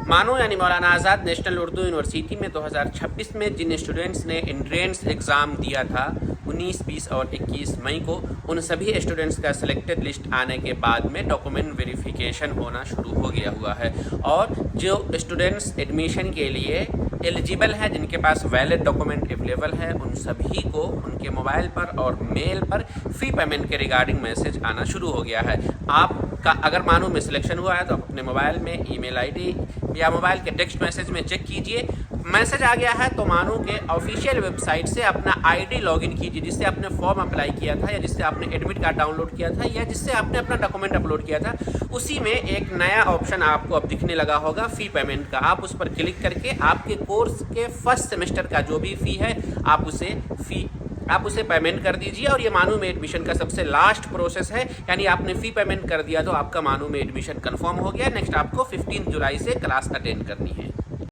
मानो यानी मौलाना आज़ाद national Urdu university में 2026 में जिन स्टूडेंट्स ने एंट्रेंस एग्ज़ाम दिया था 19, 20 और 21 मई को, उन सभी स्टूडेंट्स का सिलेक्टेड लिस्ट आने के बाद में डॉक्यूमेंट वेरिफिकेशन होना शुरू हो गया हुआ है। और जो स्टूडेंट्स एडमिशन के लिए एलिजिबल है, जिनके पास वैलिड डॉक्यूमेंट अवेलेबल है, उन सभी को उनके मोबाइल पर और मेल पर फ़ी पेमेंट के रिगार्डिंग मैसेज आना शुरू हो गया है। आपका अगर मानो में सिलेक्शन हुआ है तो आप अपने मोबाइल में ईमेल आईडी या मोबाइल के टेक्स्ट मैसेज में चेक कीजिए, मैसेज आ गया है तो मानो के ऑफिशियल वेबसाइट से अपना आईडी लॉगिन कीजिए, जिससे आपने फॉर्म अप्लाई किया था या जिससे आपने एडमिट कार्ड डाउनलोड किया था या जिससे आपने अपना डॉक्यूमेंट अपलोड किया था। उसी में एक नया ऑप्शन आपको अब दिखने लगा होगा फ़ी पेमेंट का। आप उस पर क्लिक करके आपके कोर्स के फर्स्ट सेमेस्टर का जो भी फ़ी है आप उसे पेमेंट कर दीजिए। और ये मानो में एडमिशन का सबसे लास्ट प्रोसेस है, यानी आपने फ़ी पेमेंट कर दिया तो आपका मानो में एडमिशन कंफर्म हो गया। नेक्स्ट आपको 15 जुलाई से क्लास अटेंड करनी है।